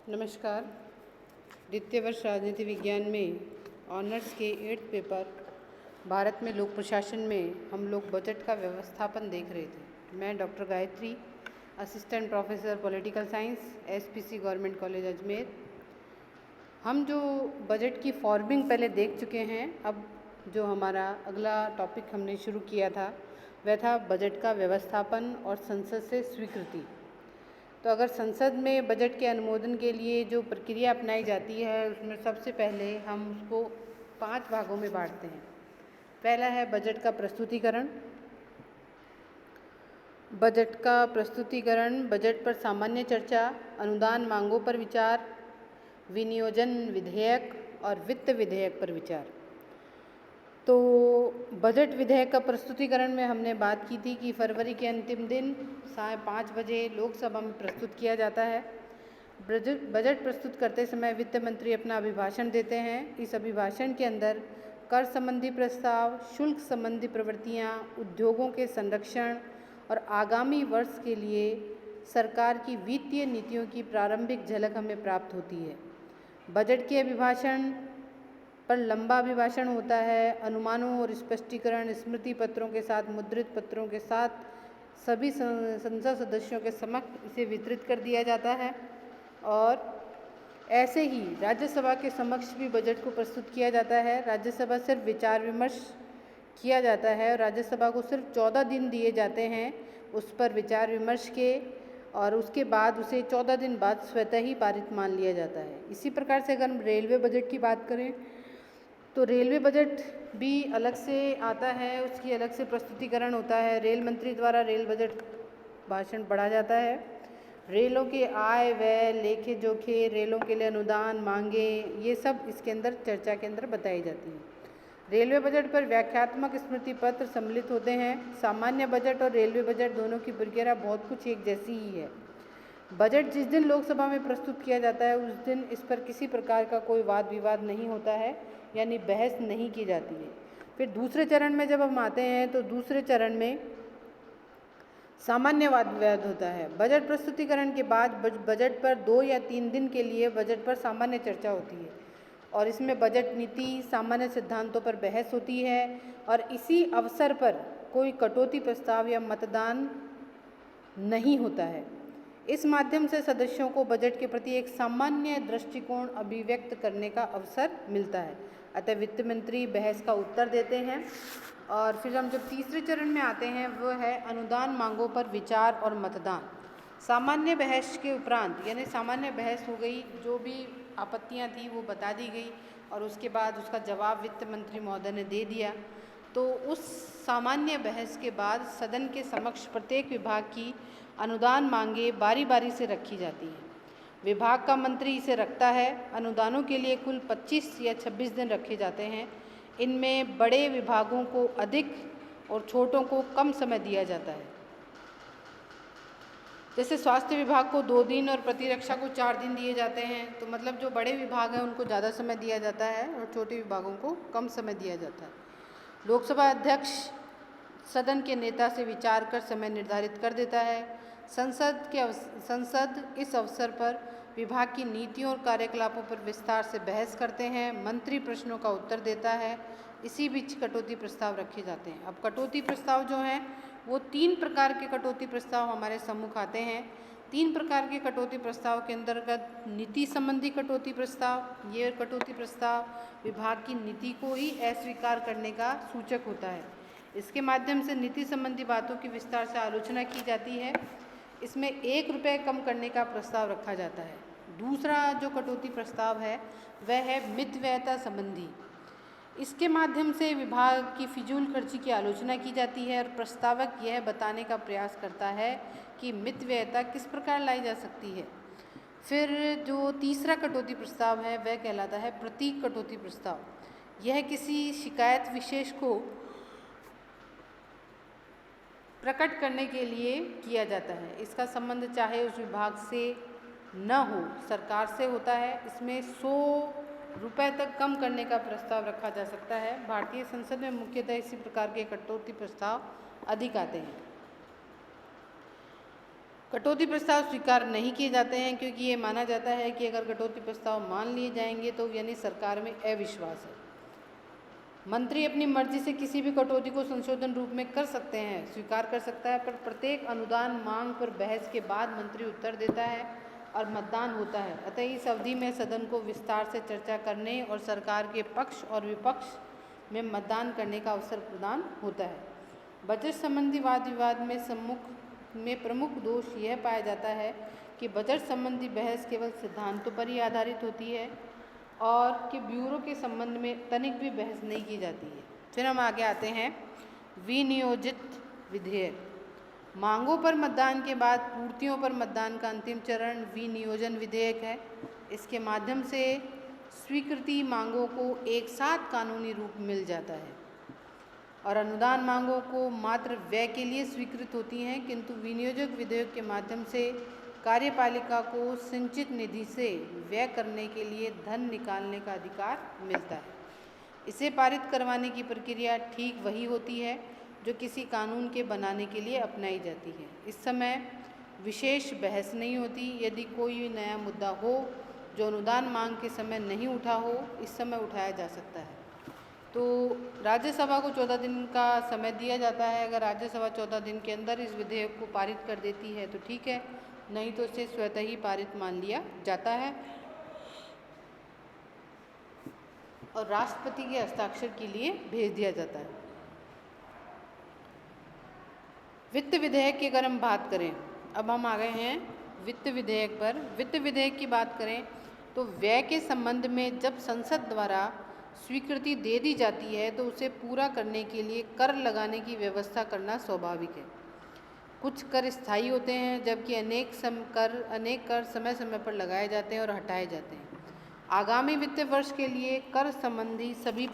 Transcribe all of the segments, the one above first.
नमस्कार। द्वितीय वर्ष राजनीति विज्ञान में ऑनर्स के 8th पेपर भारत में लोक प्रशासन में हम लोग बजट का व्यवस्थापन देख रहे थे। मैं doctor Gayatri, assistant professor political science, SPC government college Ajmer. हम जो बजट की फॉर्मिंग पहले देख चुके हैं, अब जो हमारा अगला टॉपिक हमने शुरू किया था वह था बजट का व्यवस्थापन और संसद से स्वीकृति। तो अगर संसद में बजट के अनुमोदन के लिए जो प्रक्रिया अपनाई जाती है उसमें सबसे पहले हम उसको 5 भागों में बांटते हैं। पहला है बजट का प्रस्तुतिकरण। बजट का प्रस्तुतिकरण बजट पर सामान्य चर्चा, अनुदान मांगों पर विचार, विनियोजन विधेयक और वित्त विधेयक पर विचार। तो बजट विधेयक का प्रस्तुतिकरण में हमने बात की थी कि फरवरी के अंतिम दिन 5:30 बजे लोकसभा में प्रस्तुत किया जाता है। बजट प्रस्तुत करते समय वित्त मंत्री अपना अभिभाषण देते हैं। इस अभिभाषण के अंदर कर संबंधी प्रस्ताव, शुल्क संबंधी प्रवृत्तियाँ, उद्योगों के संरक्षण और आगामी वर्ष के लिए सरकार की वित्तीय नीतियों की प्रारंभिक झलक हमें प्राप्त होती है। बजट के अभिभाषण पर लंबा अभिभाषण होता है। अनुमानों और स्पष्टीकरण स्मृति पत्रों के साथ, मुद्रित पत्रों के साथ सभी संसद सदस्यों के समक्ष इसे वितरित कर दिया जाता है। और ऐसे ही राज्यसभा के समक्ष भी बजट को प्रस्तुत किया जाता है। राज्यसभा सिर्फ विचार विमर्श किया जाता है और राज्यसभा को सिर्फ 14 दिन दिए जाते हैं उस पर विचार विमर्श के, और उसके बाद उसे 14 दिन बाद स्वतः ही पारित मान लिया जाता है। इसी प्रकार से अगर हम रेलवे बजट की बात करें तो रेलवे बजट भी अलग से आता है, उसकी अलग से प्रस्तुतिकरण होता है। रेल मंत्री द्वारा रेल बजट भाषण पढ़ा जाता है। रेलों के आय व्यय, लेखे जोखे, रेलों के लिए अनुदान मांगे, ये सब इसके अंदर चर्चा के अंदर बताई जाती हैं। रेलवे बजट पर व्याख्यात्मक स्मृति पत्र सम्मिलित होते हैं। सामान्य बजट और रेलवे बजट दोनों की प्रक्रिया बहुत कुछ एक जैसी ही है। बजट जिस दिन लोकसभा में प्रस्तुत किया जाता है उस दिन इस पर किसी प्रकार का कोई वाद विवाद नहीं होता है, यानी बहस नहीं की जाती है। फिर दूसरे चरण में जब हम आते हैं तो दूसरे चरण में सामान्य वाद विवाद होता है। बजट प्रस्तुतिकरण के बाद बजट पर 2 या 3 दिन के लिए बजट पर सामान्य चर्चा होती है और इसमें बजट नीति, सामान्य सिद्धांतों पर बहस होती है और इसी अवसर पर कोई कटौती प्रस्ताव या मतदान नहीं होता है। इस माध्यम से सदस्यों को बजट के प्रति एक सामान्य दृष्टिकोण अभिव्यक्त करने का अवसर मिलता है। अतः वित्त मंत्री बहस का उत्तर देते हैं। और फिर हम जब तीसरे चरण में आते हैं वो है अनुदान मांगों पर विचार और मतदान। सामान्य बहस के उपरांत, यानी सामान्य बहस हो गई, जो भी आपत्तियां थी वो बता दी गई और उसके बाद उसका जवाब वित्त मंत्री महोदय ने दे दिया। तो उस सामान्य बहस के बाद सदन के समक्ष प्रत्येक विभाग की अनुदान मांगे बारी बारी से रखी जाती हैं। विभाग का मंत्री इसे रखता है। अनुदानों के लिए कुल 25 या 26 दिन रखे जाते हैं। इनमें बड़े विभागों को अधिक और छोटों को कम समय दिया जाता है। जैसे स्वास्थ्य विभाग को 2 दिन और प्रतिरक्षा को 4 दिन दिए जाते हैं। तो मतलब जो बड़े विभाग हैं उनको ज़्यादा समय दिया जाता है और छोटे विभागों को कम समय दिया जाता है। लोकसभा अध्यक्ष सदन के नेता से विचार कर समय निर्धारित कर देता है। संसद इस अवसर पर विभाग की नीतियों और कार्यकलापों पर विस्तार से बहस करते हैं। मंत्री प्रश्नों का उत्तर देता है। इसी बीच कटौती प्रस्ताव रखे जाते हैं। अब कटौती प्रस्ताव जो हैं वो 3 प्रकार के कटौती प्रस्ताव हमारे सम्मुख आते हैं। 3 प्रकार के कटौती प्रस्ताव के अंतर्गत नीति संबंधी कटौती प्रस्ताव, ये कटौती प्रस्ताव विभाग की नीति को ही अस्वीकार करने का सूचक होता है। इसके माध्यम से नीति संबंधी बातों की विस्तार से आलोचना की जाती है। इसमें 1 रुपये कम करने का प्रस्ताव रखा जाता है। दूसरा जो कटौती प्रस्ताव है वह है मितव्ययता संबंधी। इसके माध्यम से विभाग की फिजूल खर्ची की आलोचना की जाती है और प्रस्तावक यह बताने का प्रयास करता है कि मितव्ययता किस प्रकार लाई जा सकती है। फिर जो तीसरा कटौती प्रस्ताव है वह कहलाता है प्रतीक कटौती प्रस्ताव। यह किसी शिकायत विशेष को प्रकट करने के लिए किया जाता है। इसका संबंध चाहे उस विभाग से न हो, सरकार से होता है। इसमें 100 रुपये तक कम करने का प्रस्ताव रखा जा सकता है। भारतीय संसद में मुख्यतः इसी प्रकार के कटौती प्रस्ताव अधिक आते हैं। कटौती प्रस्ताव स्वीकार नहीं किए जाते हैं क्योंकि ये माना जाता है कि अगर कटौती प्रस्ताव मान लिए जाएंगे तो यानी सरकार में अविश्वास है। मंत्री अपनी मर्जी से किसी भी कटौती को संशोधन रूप में कर सकते हैं, स्वीकार कर सकता है, पर प्रत्येक अनुदान मांग पर बहस के बाद मंत्री उत्तर देता है और मतदान होता है। अतः इस अवधि में सदन को विस्तार से चर्चा करने और सरकार के पक्ष और विपक्ष में मतदान करने का अवसर प्रदान होता है। बजट संबंधी वाद विवाद में प्रमुख दोष यह पाया जाता है कि बजट संबंधी बहस केवल सिद्धांतों पर ही आधारित होती है और कि ब्यूरो के संबंध में तनिक भी बहस नहीं की जाती है। फिर हम आगे आते हैं विनियोजित विधेयक। मांगों पर मतदान के बाद पूर्तियों पर मतदान का अंतिम चरण विनियोजन विधेयक है। इसके माध्यम से स्वीकृति मांगों को एक साथ कानूनी रूप मिल जाता है और अनुदान मांगों को मात्र व्यय के लिए स्वीकृत होती हैं, किंतु विनियोजक विधेयक के माध्यम से कार्यपालिका को संचित निधि से व्यय करने के लिए धन निकालने का अधिकार मिलता है। इसे पारित करवाने की प्रक्रिया ठीक वही होती है जो किसी कानून के बनाने के लिए अपनाई जाती है। इस समय विशेष बहस नहीं होती। यदि कोई नया मुद्दा हो जो अनुदान मांग के समय नहीं उठा हो, इस समय उठाया जा सकता है। तो राज्यसभा को 14 दिन का समय दिया जाता है। अगर राज्यसभा 14 दिन के अंदर इस विधेयक को पारित कर देती है तो ठीक है, नहीं तो इसे स्वतः ही पारित मान लिया जाता है और राष्ट्रपति के हस्ताक्षर के लिए भेज दिया जाता है। वित्त विधेयक की अगर हम बात करें, अब हम आ गए हैं वित्त विधेयक पर। वित्त विधेयक की बात करें तो व्यय के संबंध में जब संसद द्वारा स्वीकृति दे दी जाती है तो उसे पूरा करने के लिए कर लगाने की व्यवस्था करना स्वाभाविक है। कुछ कर स्थायी होते हैं जबकि अनेक कर समय समय पर लगाए जाते हैं और हटाए जाते हैं। आगामी वित्त वर्ष के लिए कर संबंधी सभी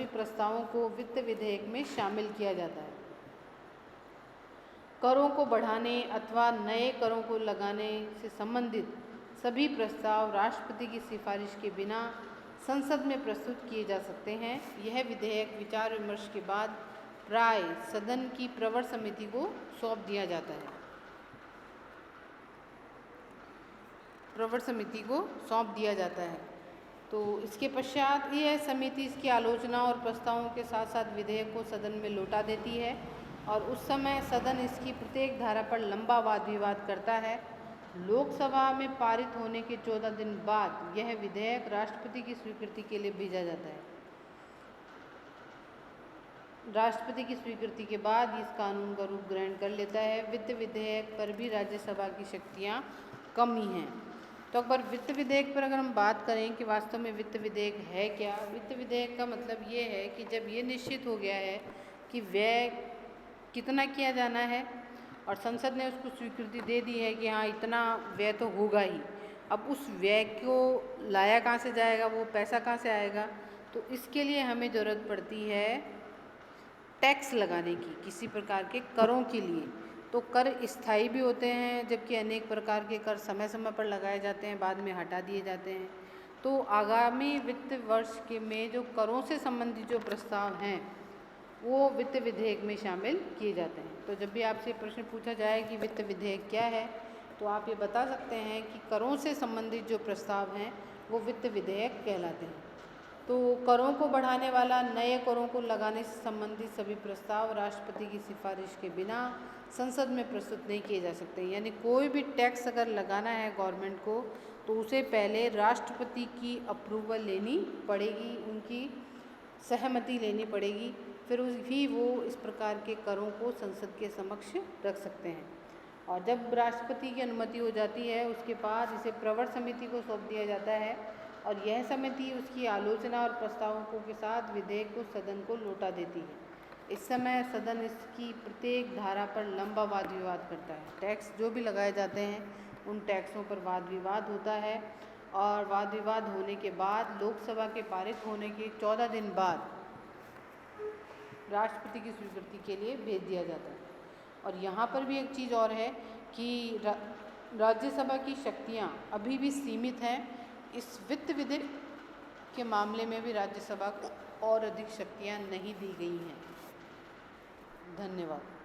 प्रस्तावों को वित्त विधेयक में शामिल किया जाता है। करों को बढ़ाने अथवा नए करों को लगाने से संबंधित सभी प्रस्ताव राष्ट्रपति की सिफारिश के बिना संसद में प्रस्तुत किए जा सकते हैं। यह विधेयक विचार विमर्श के बाद प्राय सदन की प्रवर समिति को सौंप दिया जाता है। तो इसके पश्चात यह समिति इसकी आलोचना और प्रस्तावों के साथ साथ विधेयक को सदन में लौटा देती है और उस समय सदन इसकी प्रत्येक धारा पर लंबा वाद विवाद करता है। लोकसभा में पारित होने के 14 दिन बाद यह विधेयक राष्ट्रपति की स्वीकृति के लिए भेजा जाता है। राष्ट्रपति की स्वीकृति के बाद इस कानून का रूप ग्रहण कर लेता है। वित्त विधेयक पर भी राज्यसभा की शक्तियाँ कम ही हैं। तो अगर वित्त विधेयक पर अगर हम बात करें कि वास्तव में वित्त विधेयक है क्या, वित्त विधेयक का मतलब ये है कि जब ये निश्चित हो गया है कि व्यय कितना किया जाना है और संसद ने उसको स्वीकृति दे दी है कि हाँ इतना व्यय तो होगा ही, अब उस व्यय को लाया कहाँ से जाएगा, वो पैसा कहाँ से आएगा, तो इसके लिए हमें ज़रूरत पड़ती है टैक्स लगाने की, किसी प्रकार के करों के लिए। तो कर स्थायी भी होते हैं जबकि अनेक प्रकार के कर समय समय पर लगाए जाते हैं, बाद में हटा दिए जाते हैं। तो आगामी वित्त वर्ष के में जो करों से संबंधित जो प्रस्ताव हैं वो वित्त विधेयक में शामिल किए जाते हैं। तो जब भी आपसे प्रश्न पूछा जाए कि वित्त विधेयक क्या है तो आप ये बता सकते हैं कि करों से संबंधित जो प्रस्ताव हैं वो वित्त विधेयक कहलाते हैं। तो करों को बढ़ाने वाला, नए करों को लगाने से संबंधित सभी प्रस्ताव राष्ट्रपति की सिफारिश के बिना संसद में प्रस्तुत नहीं किए जा सकते। यानी कोई भी टैक्स अगर लगाना है गवर्नमेंट को तो उसे पहले राष्ट्रपति की अप्रूवल लेनी पड़ेगी, उनकी सहमति लेनी पड़ेगी, फिर भी वो इस प्रकार के करों को संसद के समक्ष रख सकते हैं। और जब राष्ट्रपति की अनुमति हो जाती है उसके बाद इसे प्रवर समिति को सौंप दिया जाता है और यह समिति उसकी आलोचना और प्रस्तावों के साथ विधेयक को सदन को लौटा देती है। इस समय सदन इसकी प्रत्येक धारा पर लंबा वाद विवाद करता है। टैक्स जो भी लगाए जाते हैं उन टैक्सों पर वाद विवाद होता है और वाद विवाद होने के बाद लोकसभा के पारित होने के 14 दिन बाद राष्ट्रपति की स्वीकृति के लिए भेज दिया जाता है। और यहाँ पर भी एक चीज़ और है कि राज्यसभा की शक्तियाँ अभी भी सीमित हैं। इस वित्त विधेयक के मामले में भी राज्यसभा को और अधिक शक्तियाँ नहीं दी गई हैं। धन्यवाद।